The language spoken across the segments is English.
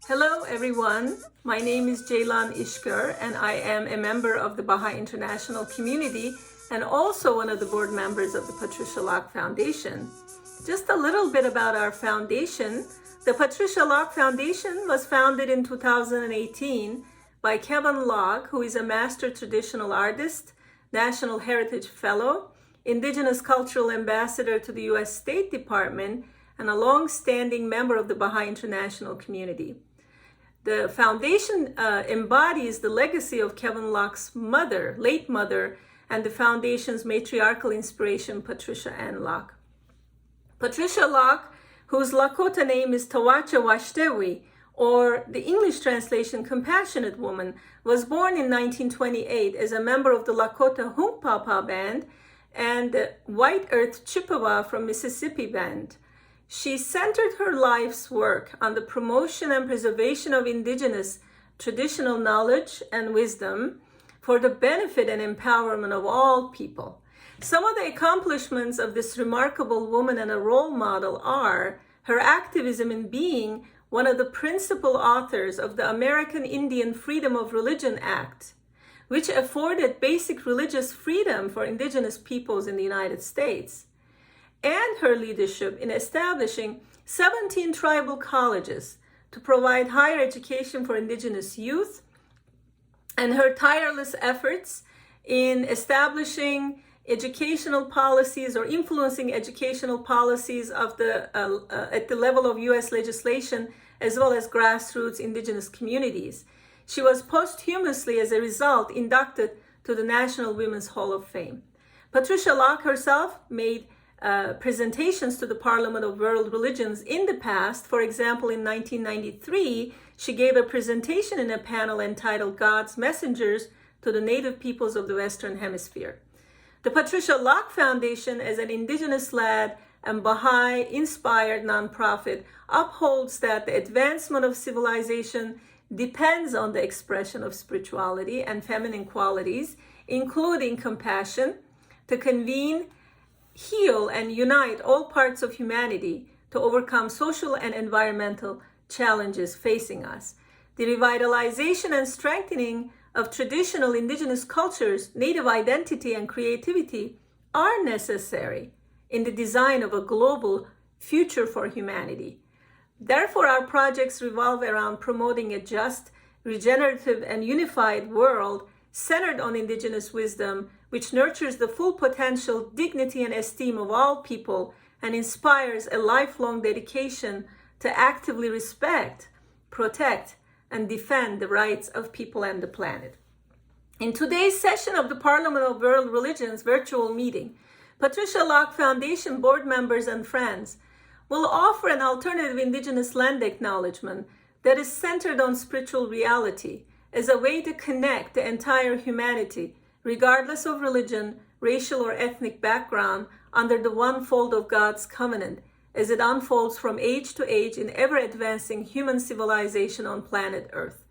Hello, everyone. My name is Ceylan Işkör, and I am a member of the Baha'i International Community and also one of the board members of the Patricia Locke Foundation. Just a little bit about our foundation. The Patricia Locke Foundation was founded in 2018 by Kevin Locke, who is a master traditional artist, National Heritage Fellow, Indigenous Cultural Ambassador to the U.S. State Department, and a long-standing member of the Baha'i International Community. The foundation embodies the legacy of Kevin Locke's mother, late mother, and the foundation's matriarchal inspiration, Patricia Ann Locke. Patricia Locke, whose Lakota name is Tawacha Washtewi, or the English translation, Compassionate Woman, was born in 1928 as a member of the Lakota Hunkpapa Band and the White Earth Chippewa from Mississippi Band. She centered her life's work on the promotion and preservation of Indigenous traditional knowledge and wisdom for the benefit and empowerment of all people. Some of the accomplishments of this remarkable woman and a role model are her activism in being one of the principal authors of the American Indian Freedom of Religion Act, which afforded basic religious freedom for Indigenous peoples in the United States, and her leadership in establishing 17 tribal colleges to provide higher education for Indigenous youth, and her tireless efforts in establishing educational policies or influencing educational policies of at the level of U.S. legislation as well as grassroots Indigenous communities. She was posthumously, as a result, inducted to the National Women's Hall of Fame. Patricia Locke herself made presentations to the Parliament of World Religions in the past. For example, in 1993, she gave a presentation in a panel entitled God's Messengers to the Native Peoples of the Western Hemisphere. The Patricia Locke Foundation, as an Indigenous-led and Baha'i-inspired nonprofit, upholds that the advancement of civilization depends on the expression of spirituality and feminine qualities, including compassion, to convene, heal, and unite all parts of humanity to overcome social and environmental challenges facing us. The revitalization and strengthening of traditional Indigenous cultures, native identity, and creativity are necessary in the design of a global future for humanity. Therefore, our projects revolve around promoting a just, regenerative, and unified world centered on Indigenous wisdom, which nurtures the full potential, dignity, and esteem of all people and inspires a lifelong dedication to actively respect, protect, and defend the rights of people and the planet. In today's session of the Parliament of World Religions virtual meeting, Patricia Locke Foundation board members and friends will offer an alternative Indigenous land acknowledgement that is centered on spiritual reality as a way to connect the entire humanity, regardless of religion, racial, or ethnic background, under the one fold of God's covenant as it unfolds from age to age in ever-advancing human civilization on planet Earth.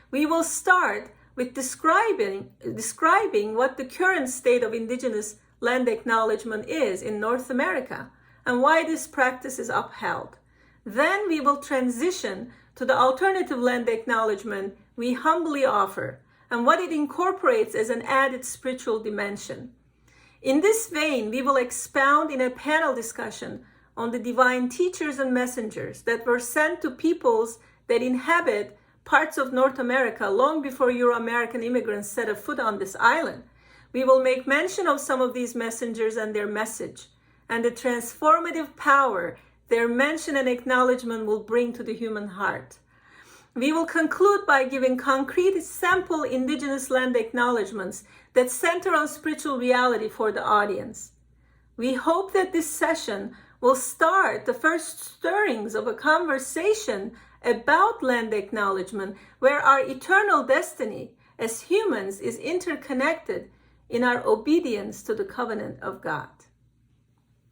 We will start with describing what the current state of Indigenous land acknowledgement is in North America and why this practice is upheld. Then we will transition to the alternative land acknowledgement we humbly offer and what it incorporates as an added spiritual dimension. In this vein, we will expound in a panel discussion on the divine teachers and messengers that were sent to peoples that inhabit parts of North America long before Euro-American immigrants set a foot on this island. We will make mention of some of these messengers and their message, and the transformative power their mention and acknowledgement will bring to the human heart. We will conclude by giving concrete sample Indigenous land acknowledgements that center on spiritual reality for the audience. We hope that this session will start the first stirrings of a conversation about land acknowledgement, where our eternal destiny as humans is interconnected in our obedience to the covenant of God.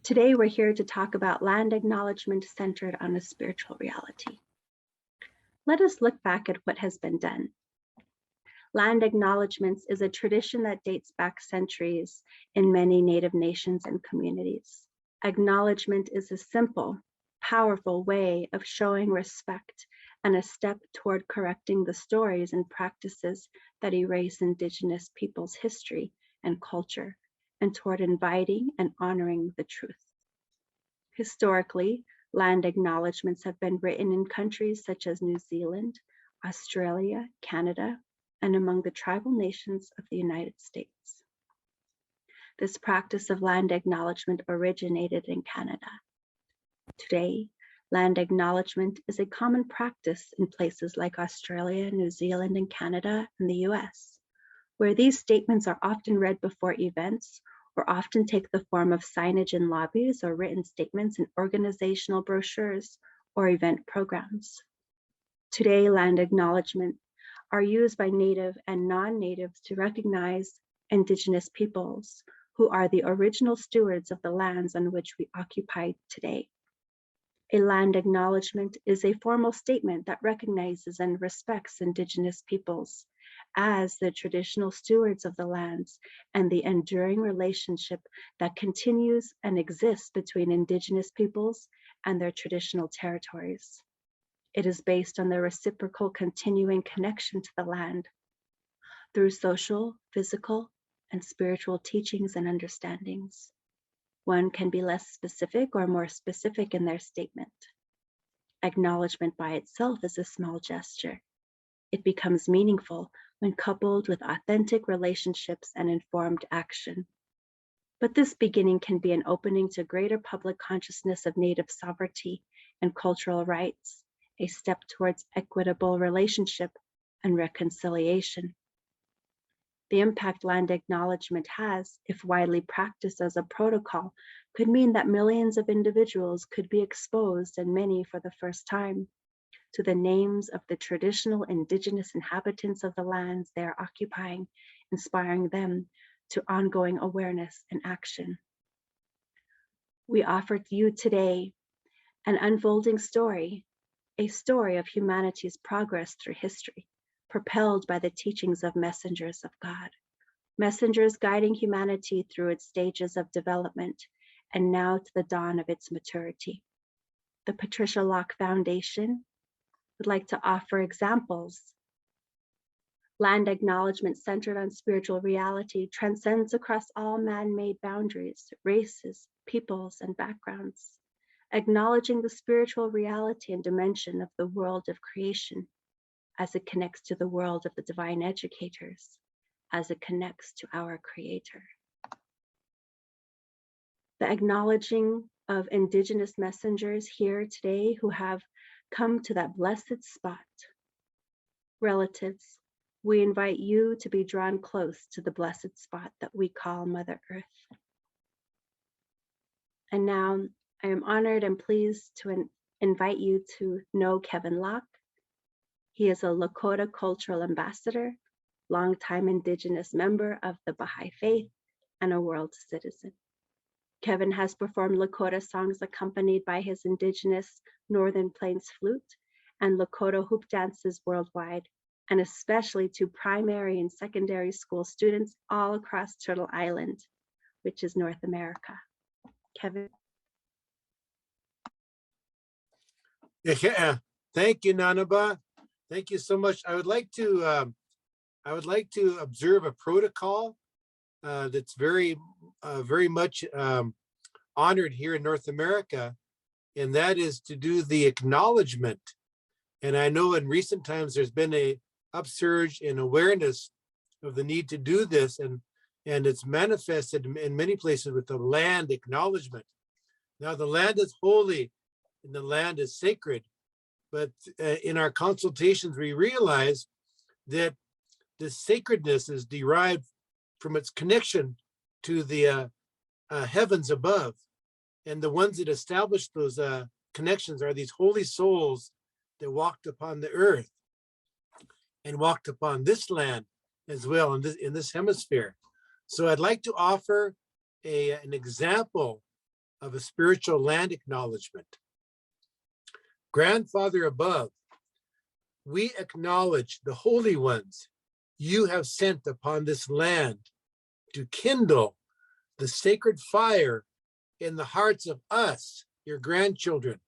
Today, we're here to talk about land acknowledgement centered on a spiritual reality. Let us look back at what has been done. Land acknowledgements is a tradition that dates back centuries in many Native nations and communities. Acknowledgement is a simple, powerful way of showing respect and a step toward correcting the stories and practices that erase Indigenous peoples' history and culture, and toward inviting and honoring the truth. Historically, land acknowledgements have been written in countries such as New Zealand, Australia, Canada, and among the tribal nations of the United States. This practice of land acknowledgement originated in Canada. Today, land acknowledgement is a common practice in places like Australia, New Zealand, and Canada, and the US, where these statements are often read before events or often take the form of signage in lobbies or written statements in organizational brochures or event programs. Today, land acknowledgements are used by Native and non-Natives to recognize Indigenous peoples who are the original stewards of the lands on which we occupy today. A land acknowledgement is a formal statement that recognizes and respects Indigenous peoples as the traditional stewards of the lands and the enduring relationship that continues and exists between Indigenous peoples and their traditional territories. It is based on the reciprocal continuing connection to the land through social, physical, and spiritual teachings and understandings. One can be less specific or more specific in their statement. Acknowledgement by itself is a small gesture. It becomes meaningful when coupled with authentic relationships and informed action. But this beginning can be an opening to greater public consciousness of Native sovereignty and cultural rights, a step towards equitable relationship and reconciliation. The impact land acknowledgement has, if widely practiced as a protocol, could mean that millions of individuals could be exposed, and many for the first time, to the names of the traditional Indigenous inhabitants of the lands they are occupying, inspiring them to ongoing awareness and action. We offer you today an unfolding story, a story of humanity's progress through history, propelled by the teachings of messengers of God, messengers guiding humanity through its stages of development and now to the dawn of its maturity. The Patricia Locke Foundation would like to offer examples. Land acknowledgement centered on spiritual reality transcends across all man-made boundaries, races, peoples, and backgrounds, acknowledging the spiritual reality and dimension of the world of creation as it connects to the world of the divine educators, as it connects to our Creator. The acknowledging of Indigenous messengers here today who have come to that blessed spot. Relatives, we invite you to be drawn close to the blessed spot that we call Mother Earth. And now I am honored and pleased to invite you to know Kevin Locke. He is a Lakota cultural ambassador, longtime Indigenous member of the Baha'i Faith, and a world citizen. Kevin has performed Lakota songs accompanied by his Indigenous Northern Plains flute and Lakota hoop dances worldwide, and especially to primary and secondary school students all across Turtle Island, which is North America. Kevin. Yeah, thank you, Nanaba. Thank you so much. I would like to observe a protocol that's very much honored here in North America, and that is to do the acknowledgement. And I know in recent times there's been a upsurge in awareness of the need to do this, and it's manifested in many places with the land acknowledgement. Now the land is holy and the land is sacred, but in our consultations we realize that the sacredness is derived from its connection to the heavens above, and the ones that establish those connections are these holy souls that walked upon the earth and walked upon this land as well in this hemisphere. So I'd like to offer an example of a spiritual land acknowledgement. Grandfather above, we acknowledge the holy ones you have sent upon this land to kindle the sacred fire in the hearts of us, your grandchildren.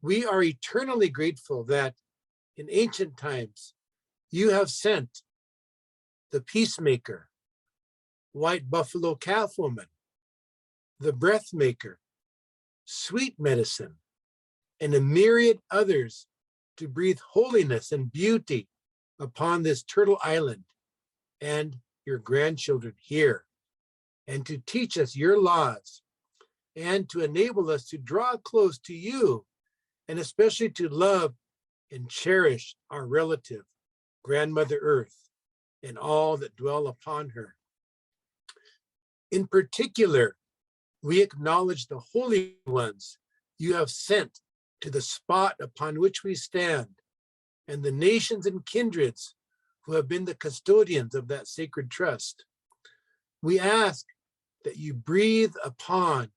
We are eternally grateful that in ancient times, you have sent the peacemaker, white buffalo calf woman, the breath maker, sweet medicine, and a myriad others to breathe holiness and beauty upon this turtle island and your grandchildren here, and to teach us your laws and to enable us to draw close to you, and especially to love and cherish our relative, Grandmother Earth, and all that dwell upon her. In particular, we acknowledge the holy ones you have sent to the spot upon which we stand, and the nations and kindreds who have been the custodians of that sacred trust. We ask that you breathe upon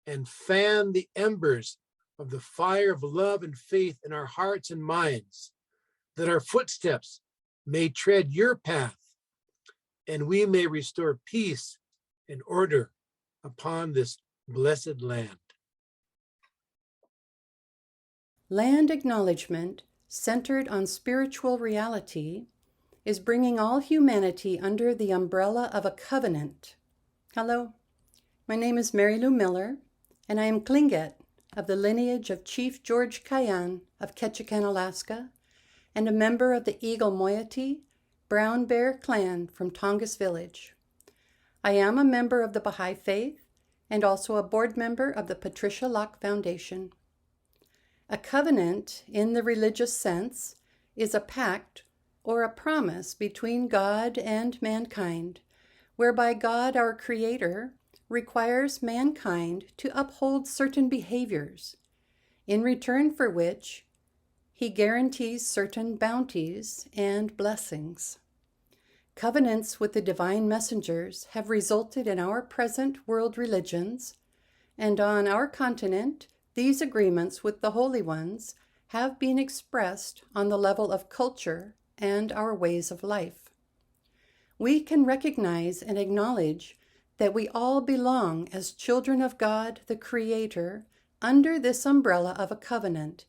and fan the embers of the fire of love and faith in our hearts and minds, that our footsteps may tread your path, and we may restore peace and order upon this blessed land. Land acknowledgement, centered on spiritual reality, is bringing all humanity under the umbrella of a covenant. Hello, my name is Mary Lou Miller, and I am Tlingit of the lineage of Chief George Kayan of Ketchikan, Alaska, and a member of the Eagle Moiety Brown Bear Clan from Tongass Village. I am a member of the Baha'i Faith and also a board member of the Patricia Locke Foundation. A covenant, in the religious sense, is a pact or a promise between God and mankind, whereby God, our Creator, requires mankind to uphold certain behaviors, in return for which He guarantees certain bounties and blessings. Covenants with the divine messengers have resulted in our present world religions, and on our continent, these agreements with the holy ones have been expressed on the level of culture and our ways of life. We can recognize and acknowledge that we all belong as children of God, the Creator, under this umbrella of a covenant,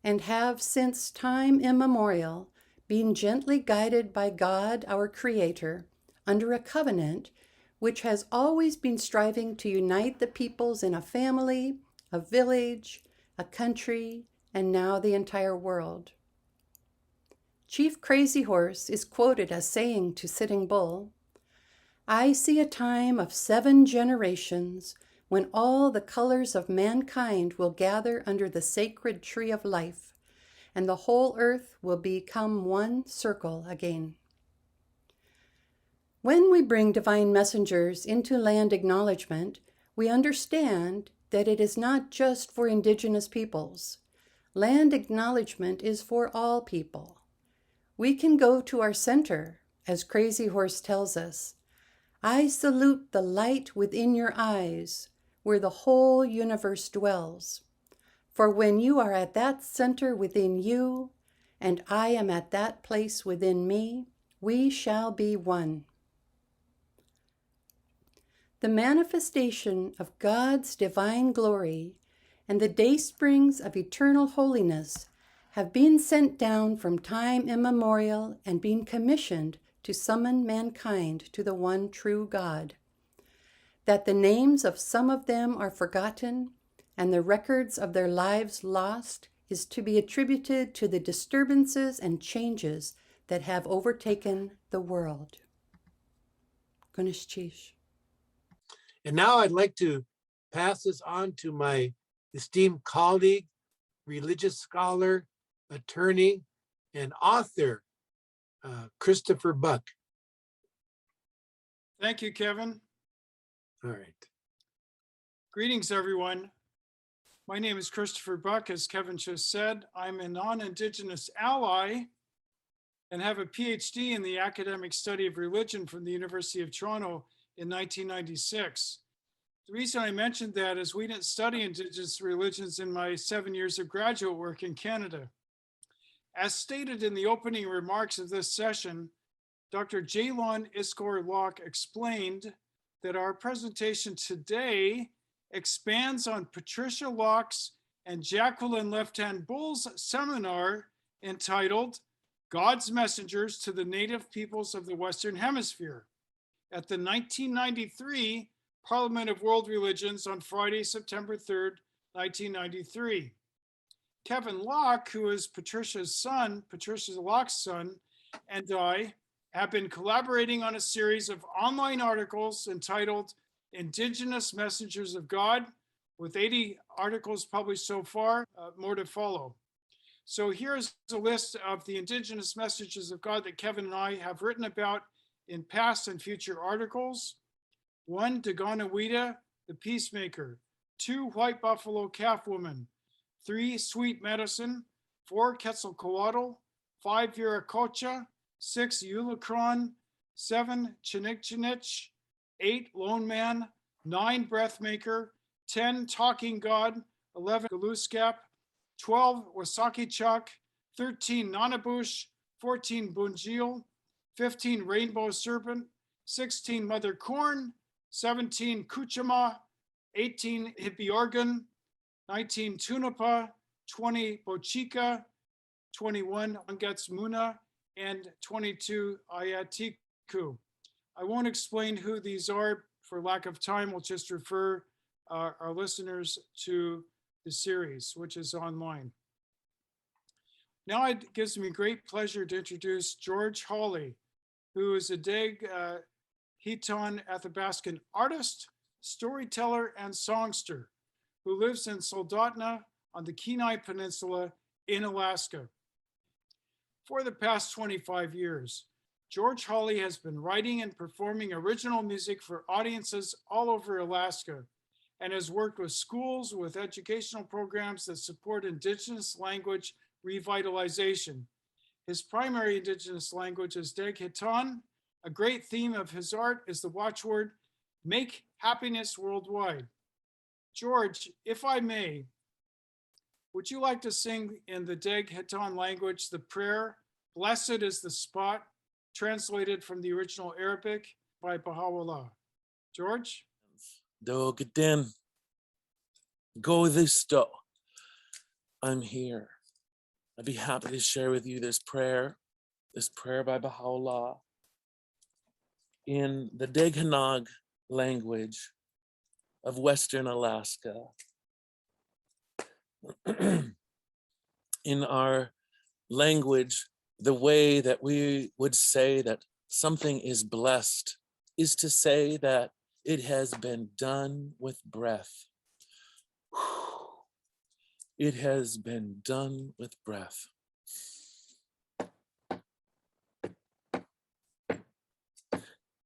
and have since time immemorial been gently guided by God, our Creator, under a covenant which has always been striving to unite the peoples in a family, a village, a country, and now the entire world. Chief Crazy Horse is quoted as saying to Sitting Bull, "I see a time of 7 generations when all the colors of mankind will gather under the sacred tree of life, and the whole earth will become one circle again." When we bring divine messengers into land acknowledgement, we understand that it is not just for Indigenous peoples. Land acknowledgement is for all people. We can go to our center, as Crazy Horse tells us, "I salute the light within your eyes, where the whole universe dwells. For when you are at that center within you, and I am at that place within me, we shall be one." The manifestation of God's divine glory and the daysprings of eternal holiness have been sent down from time immemorial and been commissioned to summon mankind to the one true God. That the names of some of them are forgotten and the records of their lives lost is to be attributed to the disturbances and changes that have overtaken the world. Gunischish. And now I'd like to pass this on to my esteemed colleague, religious scholar, attorney, and author, Christopher Buck. Thank you, Kevin. All right. Greetings, everyone. My name is Christopher Buck. As Kevin just said, I'm a non-Indigenous ally and have a PhD in the academic study of religion from the University of Toronto in 1996. The reason I mentioned that is we didn't study Indigenous religions in my 7 years of graduate work in Canada. As stated in the opening remarks of this session, Dr. Jaylon Iskor Locke explained that our presentation today expands on Patricia Locke's and Jacqueline Left Hand Bull's seminar entitled God's Messengers to the Native Peoples of the Western Hemisphere at the 1993 Parliament of World Religions on Friday, September 3rd, 1993. Kevin Locke, who is Patricia Locke's son, and I have been collaborating on a series of online articles entitled Indigenous Messengers of God, with 80 articles published so far, more to follow. So here's a list of the Indigenous Messages of God that Kevin and I have written about in past and future articles. 1, Daganawida, the Peacemaker. 2, White Buffalo Calf Woman. 3, Sweet Medicine. 4, Quetzalcoatl. 5, Viracocha. 6, Ulicron. 7, Chinich. 8, Lone Man. 9, Breathmaker. 10, Talking God. 11, Galuskap. 12, Wasakichak. 13, Nanabush. 14, Bunjil. 15, Rainbow Serpent. 16, Mother Corn. 17, Kuchama. 18, Hippiorgan. 19, Tunapa. 20, Bochica. 21, Angetsmuna. And 22, Ayatiku. I won't explain who these are for lack of time. We'll just refer our listeners to the series, which is online. Now it gives me great pleasure to introduce George Hawley, who is a Deg Hiton Athabascan artist, storyteller, and songster who lives in Soldotna on the Kenai Peninsula in Alaska. For the past 25 years, George Hawley has been writing and performing original music for audiences all over Alaska and has worked with schools with educational programs that support Indigenous language revitalization. His primary Indigenous language is Deg Hiton. A great theme of his art is the watchword, make happiness worldwide. George, if I may, would you like to sing in the Deg Hiton language the prayer, Blessed is the Spot, translated from the original Arabic by Baha'u'llah? George? Do Gden, go this do. I'm here. I'd be happy to share with you this prayer by Baha'u'llah in the Deganog language of Western Alaska. In our language, the way that we would say that something is blessed is to say that it has been done with breath. It has been done with breath.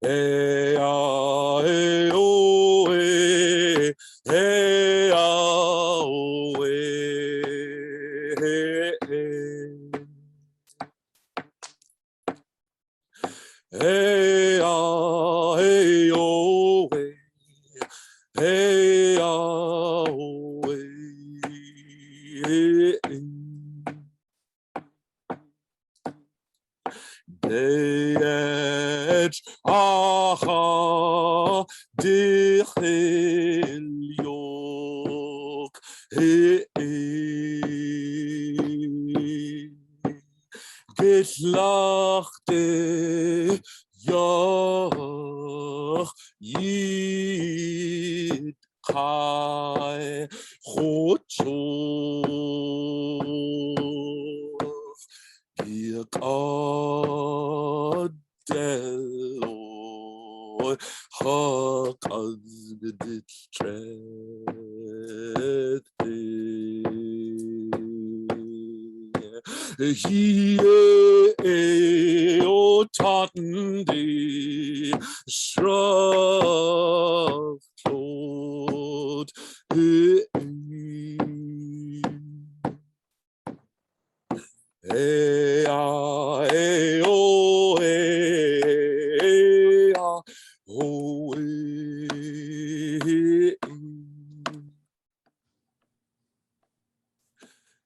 Hey, ah, hey, oh, hey, hey, ah, oh, hey, hey, hey. Hey, ah, hey, oh, hey, hey, ah, oh, hey, hey. Deyet aha dichil yok Getlachte yach yid kai chochoch Yaqadelo haqaz b'dit trethi Hiye otandi shraftot Hey, ah, hey, oh, hey, ah, oh, hey,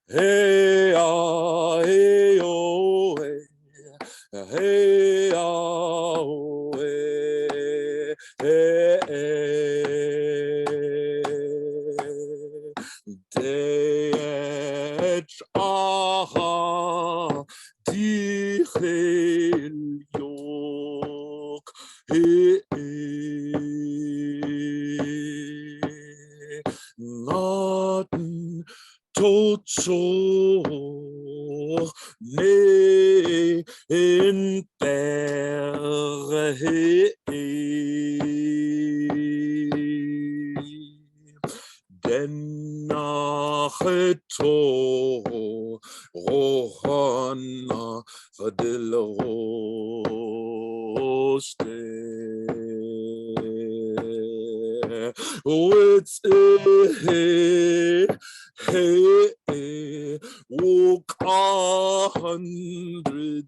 hey, ah, hey, oh, hey, hey, ah, oh, hey, hey, hey, yok Norton Tocho ne in terre Denacheto Rohana Vadiloste What's walk 100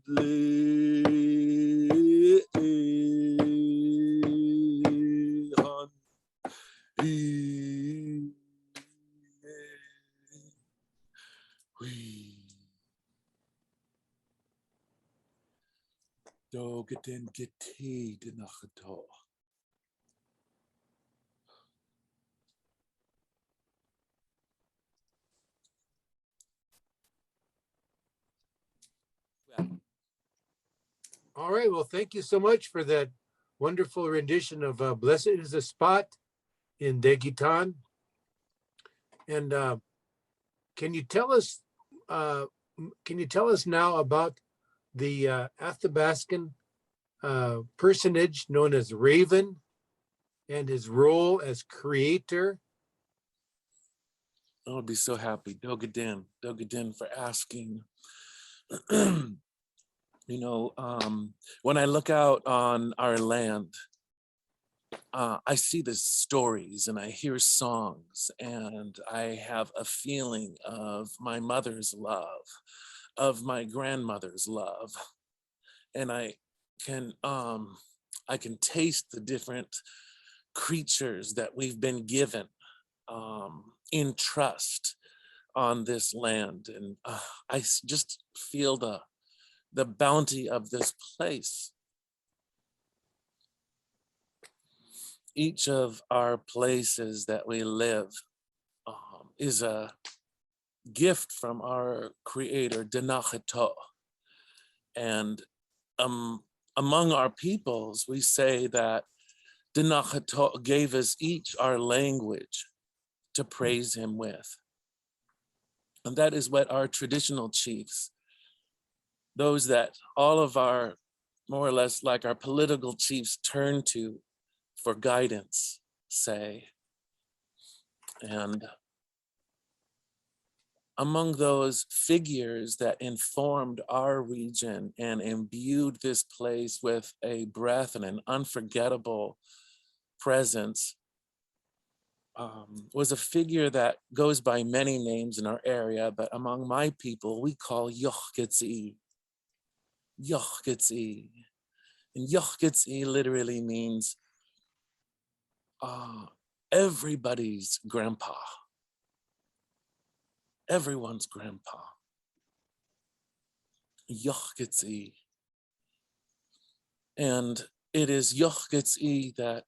Dogaden gete de nachato. All right. Well, thank you so much for that wonderful rendition of Blessed is the Spot in Degitan. And can you tell us now about the Athabascan personage known as Raven and his role as creator? I'll be so happy. Dogaden for asking. You know, when I look out on our land, I see the stories and I hear songs and I have a feeling of my mother's love, of my grandmother's love. And I can taste the different creatures that we've been given in trust on this land. And I just feel the bounty of this place. Each of our places that we live is a gift from our creator, Denacheto. And among our peoples, we say that Denacheto gave us each our language to praise him with. And that is what our traditional chiefs, those that all of our, more or less like our political chiefs, turn to for guidance, say. And among those figures that informed our region and imbued this place with a breath and an unforgettable presence was a figure that goes by many names in our area, but among my people, we call Yochketzi. Yochketzi. And Yochketzi literally means everybody's grandpa. Everyone's grandpa. Yochketzi. And it is Yochketzi that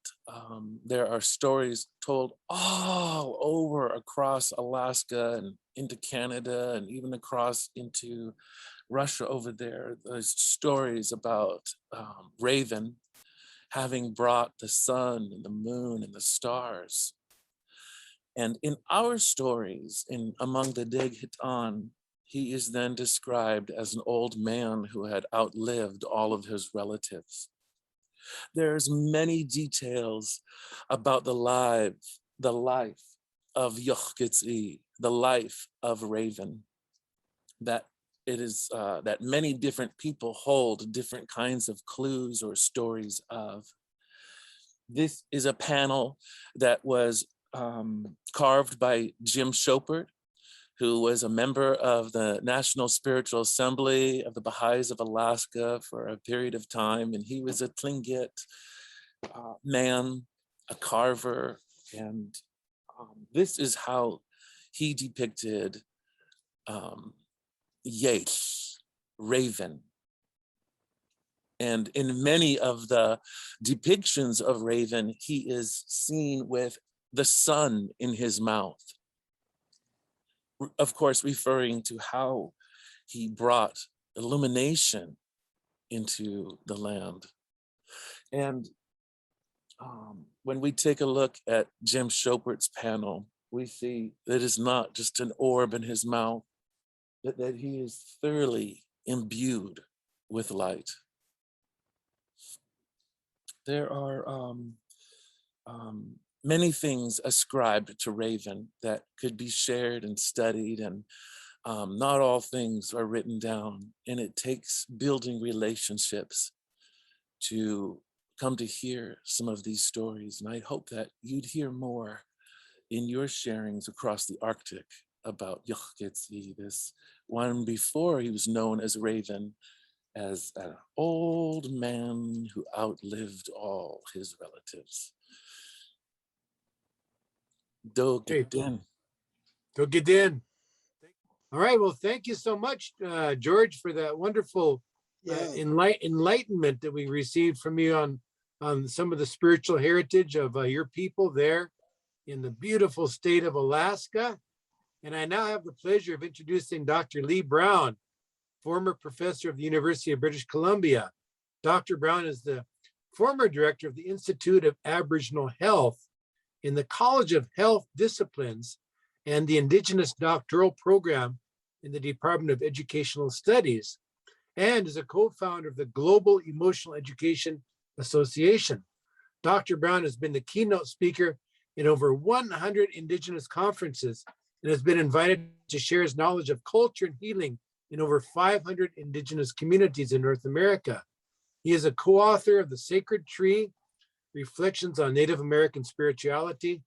there are stories told all over across Alaska and into Canada and even across into Russia over there. There's stories about Raven having brought the sun and the moon and the stars. And in our stories, among the Deg Hitan, he is then described as an old man who had outlived all of his relatives. There's many details about the life of Yochketzi, the life of Raven, that it is that many different people hold different kinds of clues or stories of. This is a panel that was carved by Jim Chopert, who was a member of the National Spiritual Assembly of the Baha'is of Alaska for a period of time. And he was a Tlingit man, a carver. And this is how he depicted Yesh, Raven. And in many of the depictions of Raven, he is seen with the sun in his mouth. Of course, referring to how he brought illumination into the land. And when we take a look at Jim Chopert's panel, we see that it's not just an orb in his mouth, that he is thoroughly imbued with light. There are many things ascribed to Raven that could be shared and studied, and not all things are written down, and it takes building relationships to come to hear some of these stories. And I hope that you'd hear more in your sharings across the Arctic about Yochketsi, this one before he was known as Raven, as an old man who outlived all his relatives. Dogedin. Dogedin. All right, well, thank you so much, George, for that wonderful enlightenment that we received from you on some of the spiritual heritage of your people there in the beautiful state of Alaska. And I now have the pleasure of introducing Dr. Lee Brown, former professor of the University of British Columbia. Dr. Brown is the former director of the Institute of Aboriginal Health in the College of Health Disciplines and the Indigenous doctoral program in the Department of Educational Studies, and is a co-founder of the Global Emotional Education Association. Dr. Brown has been the keynote speaker in over 100 Indigenous conferences and has been invited to share his knowledge of culture and healing in over 500 Indigenous communities in North America. He is a co-author of The Sacred Tree, Reflections on Native American Spirituality,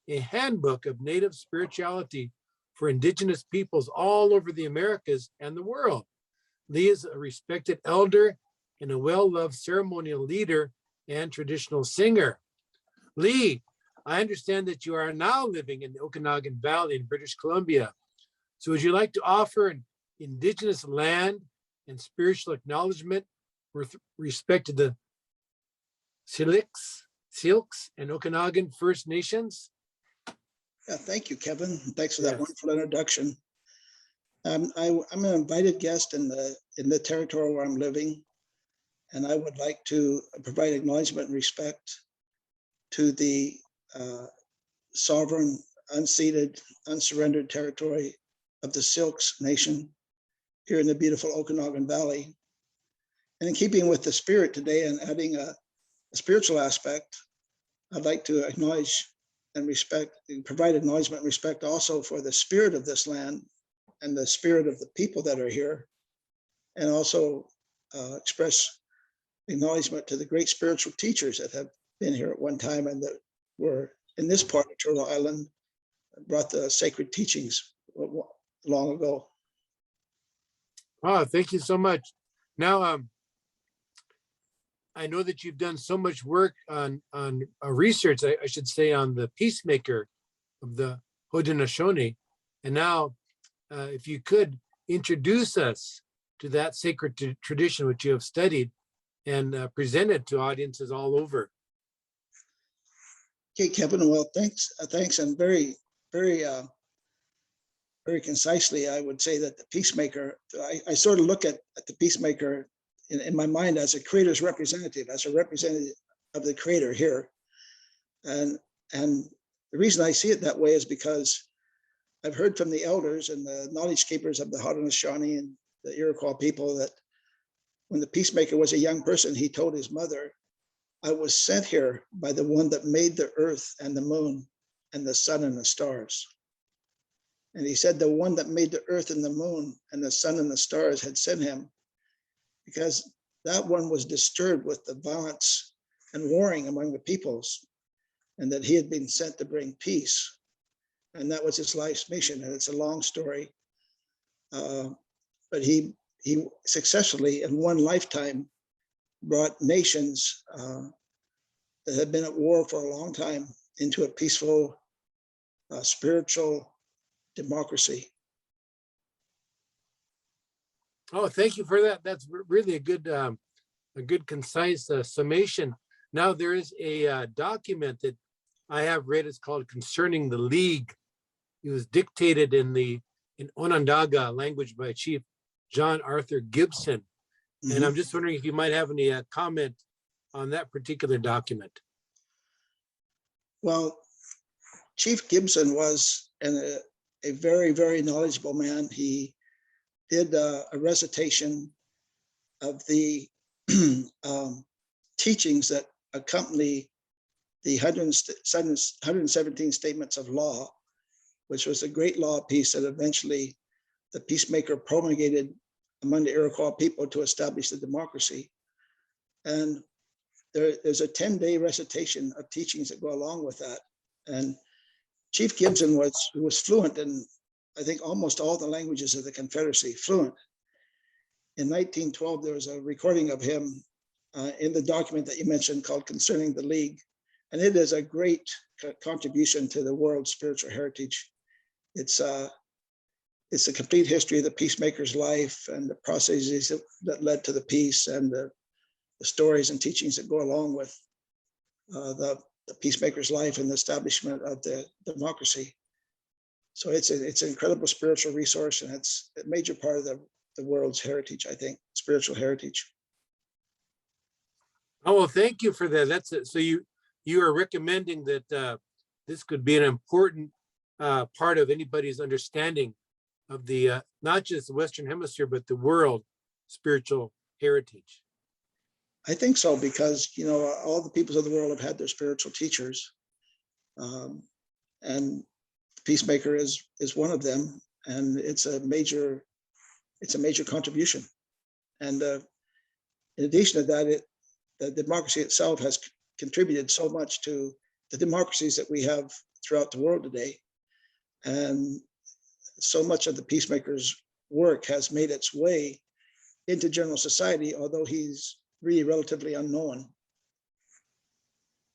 a handbook of Native spirituality for Indigenous peoples all over the Americas and the world. Lee is a respected elder and a well-loved ceremonial leader and traditional singer. Lee, I understand that you are now living in the Okanagan Valley in British Columbia. So would you like to offer an Indigenous land and spiritual acknowledgement with respect to the Syilx, and Okanagan First Nations? Yeah, thank you, Kevin. Thanks for that wonderful introduction. I'm an invited guest in the territory where I'm living, and I would like to provide acknowledgement and respect to the sovereign, unceded, unsurrendered territory of the Syilx Nation here in the beautiful Okanagan Valley. And in keeping with the spirit today and adding a spiritual aspect, I'd like to acknowledge and respect, provide acknowledgement and respect also for the spirit of this land and the spirit of the people that are here, and also express acknowledgement to the great spiritual teachers that have been here at one time and that were in this part of Turtle Island, brought the sacred teachings long ago. Oh, thank you so much. Now, I know that you've done so much work on research, I should say, on the peacemaker of the Haudenosaunee. And now, if you could introduce us to that sacred tradition which you have studied and presented to audiences all over. Okay, Kevin. Well, thanks, and very concisely, I would say that the peacemaker. I sort of look at the peacemaker in my mind as a creator's representative, as a representative of the creator here. And the reason I see it that way is because I've heard from the elders and the knowledge keepers of the Haudenosaunee and the Iroquois people that when the peacemaker was a young person, he told his mother, "I was sent here by the one that made the earth and the moon and the sun and the stars." And he said the one that made the earth and the moon and the sun and the stars had sent him because that one was disturbed with the violence and warring among the peoples, and that he had been sent to bring peace. And that was his life's mission. And it's a long story. But he successfully, in one lifetime, brought nations that had been at war for a long time into a peaceful, spiritual democracy. Oh, thank you for that. That's really a good concise summation. Now there is a document that I have read. It's called "Concerning the League." It was dictated in Onondaga language by Chief John Arthur Gibson. And Mhm. I'm just wondering if you might have any comment on that particular document. Well, Chief Gibson was a very, very knowledgeable man. He did a recitation of the teachings that accompany the 117 statements of law, which was a great law piece that eventually the peacemaker promulgated among the Iroquois people to establish the democracy. And there's a 10-day recitation of teachings that go along with that. And Chief Gibson was fluent in, I think, almost all the languages of the Confederacy, fluent. In 1912, there was a recording of him in the document that you mentioned called Concerning the League. And it is a great contribution to the world's spiritual heritage. It's a complete history of the peacemaker's life and the processes that led to the peace, and the stories and teachings that go along with the peacemaker's life and the establishment of the democracy. So it's an incredible spiritual resource, and it's a major part of the world's heritage, I think, spiritual heritage. Oh, well, thank you for that. That's it. So you are recommending that this could be an important part of anybody's understanding of the not just the Western Hemisphere, but the world spiritual heritage. I think so, because all the peoples of the world have had their spiritual teachers, and the peacemaker is one of them, and it's a major contribution. And in addition to that, the democracy itself has contributed so much to the democracies that we have throughout the world today, and so much of the peacemaker's work has made its way into general society, although he's really relatively unknown.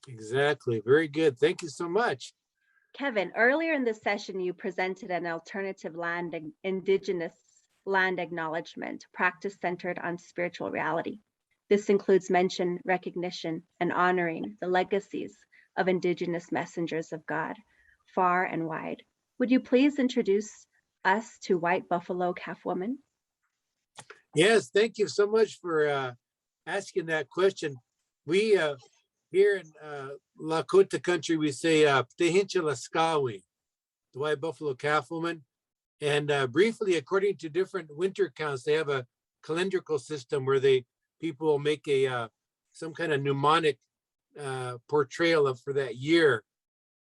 Exactly. Very good. Thank you so much. Kevin, earlier in the session, you presented an alternative Indigenous land acknowledgement practice centered on spiritual reality. This includes mention, recognition, and honoring the legacies of Indigenous messengers of God, far and wide. Would you please introduce us to White Buffalo Calf Woman? Yes, thank you so much for asking that question. We here in Lakota country, we say Ptehincha Laskawi, the White Buffalo Calf Woman. And briefly, according to different winter counts, they have a calendrical system where people will make some kind of mnemonic portrayal for that year.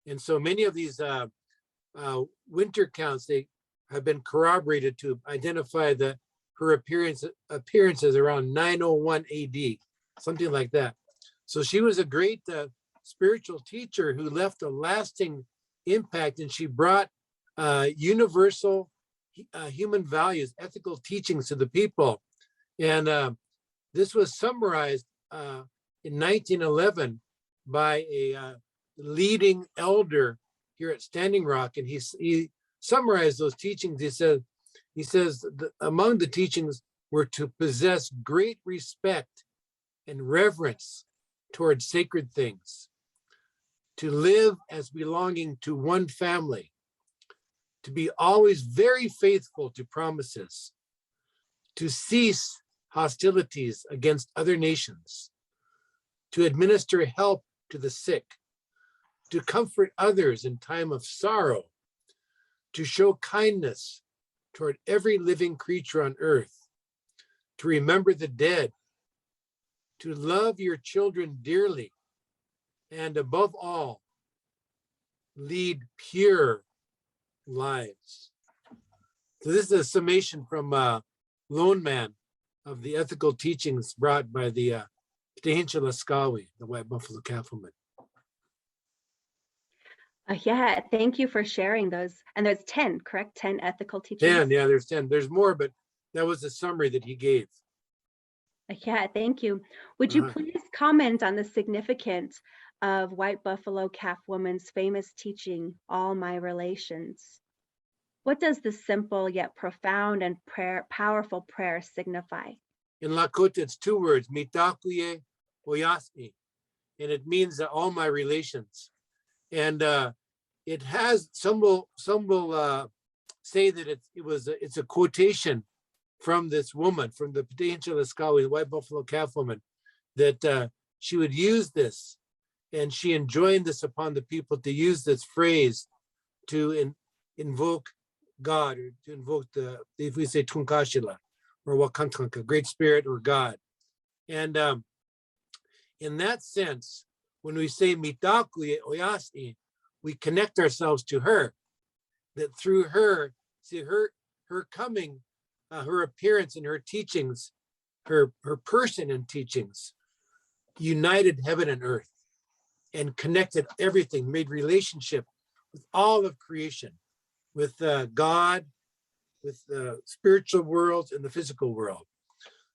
And so many of these winter counts, they have been corroborated to identify her appearances around 901 AD, something like that. So she was a great spiritual teacher who left a lasting impact, and she brought universal human values, ethical teachings to the people. And this was summarized in 1911 by a leading elder here at Standing Rock, and he summarized those teachings. He says among the teachings were to possess great respect and reverence towards sacred things, to live as belonging to one family, to be always very faithful to promises, to cease hostilities against other nations, to administer help to the sick, to comfort others in time of sorrow, to show kindness toward every living creature on earth, to remember the dead, to love your children dearly, and above all, lead pure lives. So this is a summation from Lone Man of the ethical teachings brought by the Ptehincha Laskawi, the White Buffalo Calf Woman. Yeah, thank you for sharing those. And there's 10, correct? 10 ethical teachings? 10, yeah, there's 10. There's more, but that was the summary that he gave. Yeah, thank you. Would you please comment on the significance of White Buffalo Calf Woman's famous teaching, All My Relations? What does this simple yet profound and powerful prayer signify? In Lakota, it's 2 words, mitakuye oyasni, and it means that all my relations. And it has, some will say that it's a quotation from this woman, from the Patricia Locke, the white buffalo calf woman, that she would use this, and she enjoined this upon the people to use this phrase to invoke God, or to invoke if we say Tunkashila or Wakantanka, Great Spirit or God. And in that sense, when we say Mitakuye Oyasi, we connect ourselves to her, that through her, see her coming, her appearance and her teachings, her person and teachings, united heaven and earth and connected everything, made relationship with all of creation, with God, with the spiritual world and the physical world.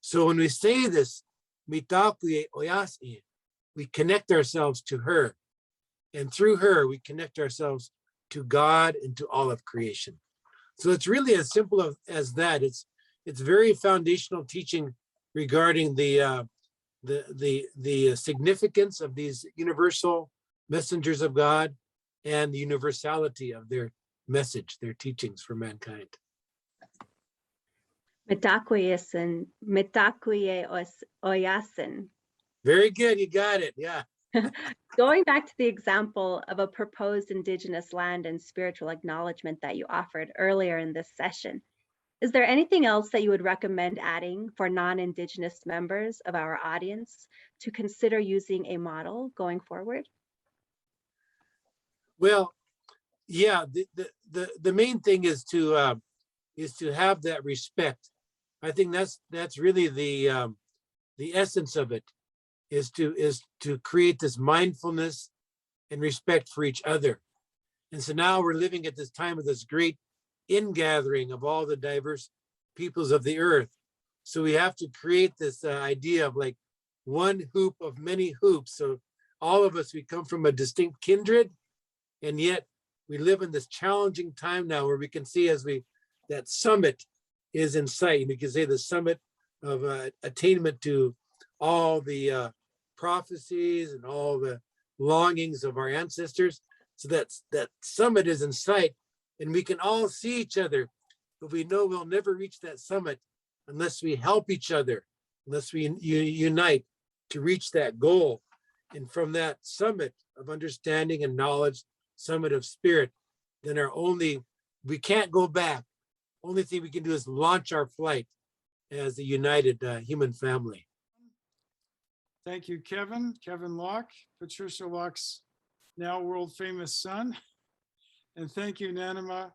So when we say this, Mitakuye Oyasi, we connect ourselves to her, and through her, we connect ourselves to God and to all of creation. So it's really as simple as that. It's very foundational teaching regarding the significance of these universal messengers of God and the universality of their message, their teachings for mankind. Mitakuye Oyasin. Very good, you got it, yeah. Going back to the example of a proposed Indigenous land and spiritual acknowledgement that you offered earlier in this session, is there anything else that you would recommend adding for non-Indigenous members of our audience to consider using a model going forward? Well, yeah, the main thing is to have that respect. I think that's really the essence of it, is to create this mindfulness and respect for each other. And so now we're living at this time of this great ingathering of all the diverse peoples of the earth. So we have to create this idea of like one hoop of many hoops. So all of us, we come from a distinct kindred, and yet we live in this challenging time now where we can see that summit is in sight. And we can say the summit of attainment to all the prophecies and all the longings of our ancestors. So that summit is in sight, and we can all see each other, but we know we'll never reach that summit unless we help each other, unless we unite to reach that goal. And from that summit of understanding and knowledge, summit of spirit, then we can't go back. Only thing we can do is launch our flight as a united human family. Thank you, Kevin Locke, Patricia Locke's now world famous son. And thank you, Nanima.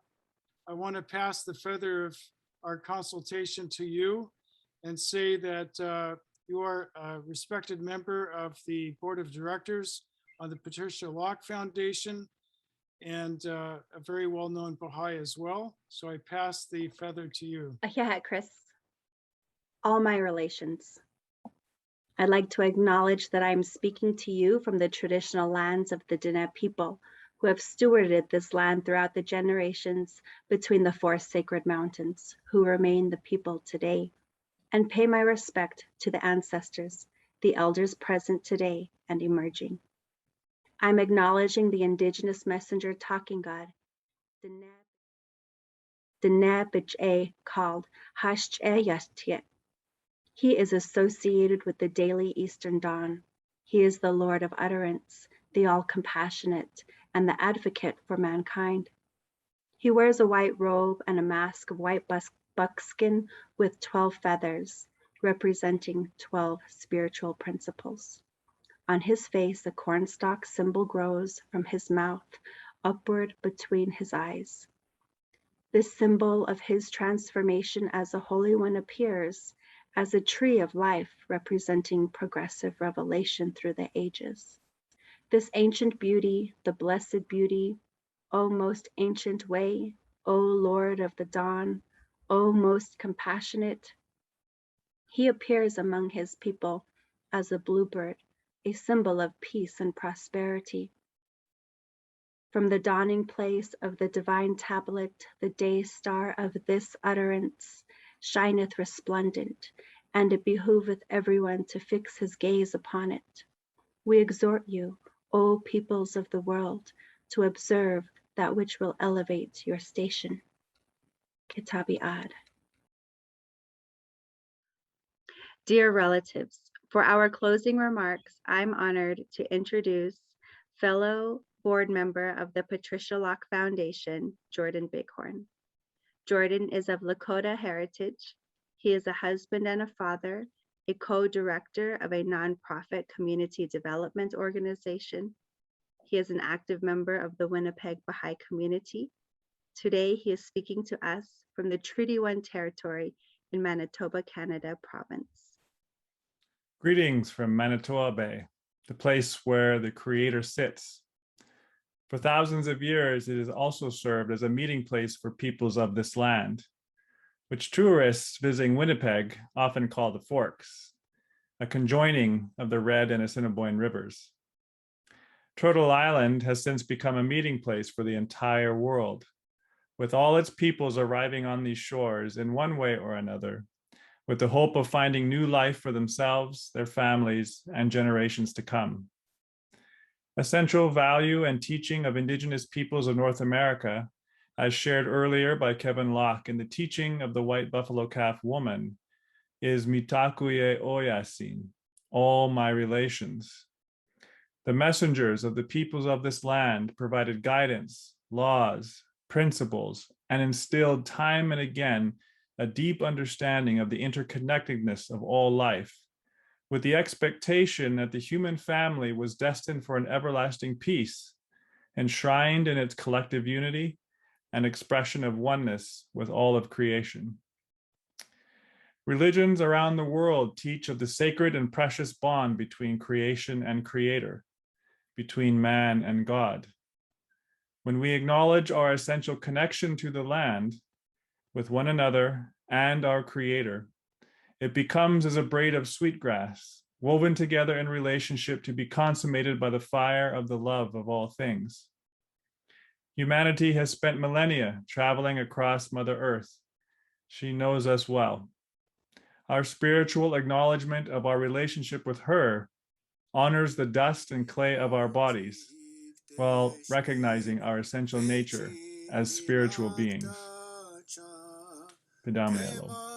I want to pass the feather of our consultation to you and say that you are a respected member of the board of directors on the Patricia Locke Foundation, and a very well-known Baha'i as well. So I pass the feather to you. Yeah, Chris. All my relations. I'd like to acknowledge that I'm speaking to you from the traditional lands of the Diné people, who have stewarded this land throughout the generations between the four sacred mountains, who remain the people today, and pay my respect to the ancestors, the elders present today and emerging. I'm acknowledging the Indigenous messenger talking God, Diné called Hash'e Yastiet. He is associated with the daily Eastern dawn. He is the Lord of utterance, the all-compassionate, and the advocate for mankind. He wears a white robe and a mask of white buckskin with 12 feathers, representing 12 spiritual principles. On his face, a cornstalk symbol grows from his mouth upward between his eyes. This symbol of his transformation as a Holy One appears as a tree of life representing progressive revelation through the ages. This ancient beauty, the blessed beauty, O most ancient way, O Lord of the dawn, O most compassionate, he appears among his people as a bluebird, a symbol of peace and prosperity. From the dawning place of the divine tablet, the day star of this utterance shineth resplendent, and it behooveth everyone to fix his gaze upon it. We exhort you, O peoples of the world, to observe that which will elevate your station. Kitabi Ad. Dear relatives, for our closing remarks, I'm honored to introduce fellow board member of the Patricia Locke Foundation, Jordan Bighorn. Jordan is of Lakota heritage. He is a husband and a father, a co-director of a nonprofit community development organization. He is an active member of the Winnipeg Baha'i community. Today, he is speaking to us from the Treaty 1 territory in Manitoba, Canada province. Greetings from Manitoba Bay, the place where the Creator sits. For thousands of years, it has also served as a meeting place for peoples of this land, which tourists visiting Winnipeg often call the Forks, a conjoining of the Red and Assiniboine rivers. Turtle Island has since become a meeting place for the entire world, with all its peoples arriving on these shores in one way or another, with the hope of finding new life for themselves, their families, and generations to come. A central value and teaching of Indigenous peoples of North America, as shared earlier by Kevin Locke in the teaching of the white buffalo calf woman, is mitakuye oyasin, all my relations. The messengers of the peoples of this land provided guidance, laws, principles, and instilled time and again a deep understanding of the interconnectedness of all life, with the expectation that the human family was destined for an everlasting peace, enshrined in its collective unity and expression of oneness with all of creation. Religions around the world teach of the sacred and precious bond between creation and creator, between man and God. When we acknowledge our essential connection to the land, with one another and our Creator, it becomes as a braid of sweetgrass, woven together in relationship to be consummated by the fire of the love of all things. Humanity has spent millennia traveling across Mother Earth. She knows us well. Our spiritual acknowledgement of our relationship with her honors the dust and clay of our bodies, while recognizing our essential nature as spiritual beings. Pidame Alo.